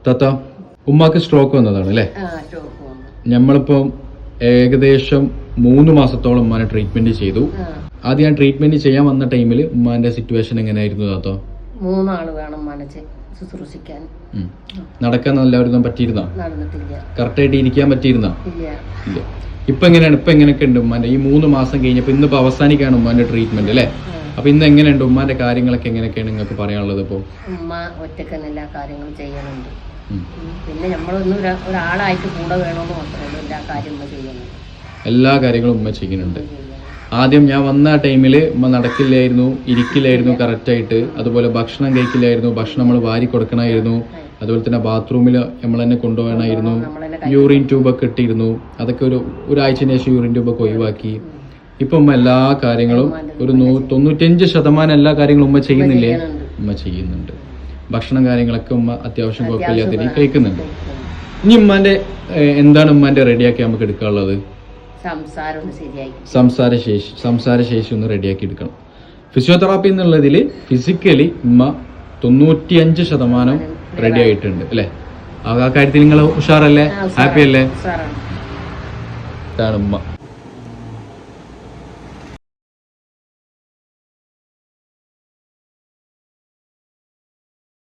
താത്ത ഉമ്മാക്ക് സ്ട്രോക്ക് വന്നതാണ് അല്ലേ? നമ്മളിപ്പം ഏകദേശം 3 മാസത്തോളം ഉമ്മാനെ ട്രീറ്റ്മെന്റ് ചെയ്തു. ആദ്യം ഞാൻ ട്രീറ്റ്മെന്റ് ചെയ്യാൻ വന്ന ടൈമിൽ ഉമ്മാന്റെ സിറ്റുവേഷൻ എങ്ങനെയായിരുന്നു താത്തോ? 3 ആള് വേണം മനസ്സ് ശുശ്രൂഷിക്കാൻ. നടക്കാൻ എല്ലാവരും പറ്റിയിരുന്നോ? കറക്റ്റായിട്ട് ഇരിക്കാൻ പറ്റിയിരുന്നോ? ഇല്ല. ഇപ്പൊ എങ്ങനെയാണ്? ഇപ്പൊ എങ്ങനെയൊക്കെ ഉണ്ട് ഉമ്മാന്റെ ഈ 3 മാസം കഴിഞ്ഞപ്പോ ഇന്നിപ്പോ അവസാനിക്കാണ് ഉമ്മാന്റെ ട്രീറ്റ്മെന്റ് അല്ലേ? അപ്പൊ ഇന്ന് എങ്ങനെയുണ്ട് ഉമ്മാന്റെ കാര്യങ്ങളൊക്കെ എങ്ങനെയൊക്കെയാണ് നിങ്ങൾക്ക് പറയാനുള്ളത്? ഇപ്പൊ ഉമ്മ ഒറ്റക്ക് എല്ലാ കാര്യങ്ങളും ചെയ്യുന്നുണ്ട്. പിന്നെ നമ്മളൊന്നും ഒരാളായിട്ട് കൂടെ വേണമെന്ന് മാത്രമേ എല്ലാ കാര്യങ്ങളും ചെയ്യുന്നുണ്ട്. എല്ലാ കാര്യങ്ങളും ഉമ്മ ചെയ്യുന്നുണ്ട്. ആദ്യം ഞാൻ വന്ന ടൈമിൽ ഉമ്മ നടക്കില്ലായിരുന്നു, ഇരിക്കില്ലായിരുന്നു കറക്റ്റായിട്ട്. അതുപോലെ ഭക്ഷണം കഴിക്കില്ലായിരുന്നു, ഭക്ഷണം നമ്മൾ വാരി കൊടുക്കണമായിരുന്നു. അതുപോലെ തന്നെ ബാത്റൂമിൽ നമ്മൾ തന്നെ കൊണ്ടുപോകണമായിരുന്നു. യൂറിൻ ട്യൂബൊക്കെ ഇട്ടിരുന്നു. അതൊക്കെ ഒരാഴ്ചന് ശേഷം യൂറിൻ ട്യൂബൊക്കെ ഒഴിവാക്കി. ഇപ്പൊ ഉമ്മ എല്ലാ കാര്യങ്ങളും ഒരു 95% എല്ലാ കാര്യങ്ങളും ഉമ്മ ചെയ്യുന്നില്ലേ? ഉമ്മ ചെയ്യുന്നുണ്ട്. ഭക്ഷണം കാര്യങ്ങളൊക്കെ ഉമ്മ അത്യാവശ്യം കുഴപ്പമില്ലാത്ത രീതി കഴിക്കുന്നുണ്ട്. ഇനി ഉമ്മാന്റെ എന്താണ് ഉമ്മാന്റെ റെഡിയാക്കി നമുക്ക് എടുക്കാനുള്ളത്? സംസാരശേഷി ഒന്ന് റെഡിയാക്കി എടുക്കണം. ഫിസിയോതെറാപ്പി എന്നുള്ളതിൽ ഫിസിക്കലി ഉമ്മ 95% റെഡി ആയിട്ടുണ്ട് അല്ലെ? ആ കാര്യത്തിൽ നിങ്ങൾ ഉഷാറല്ലേ? ഹാപ്പി അല്ലേ? ഇതാണ് ഉമ്മ.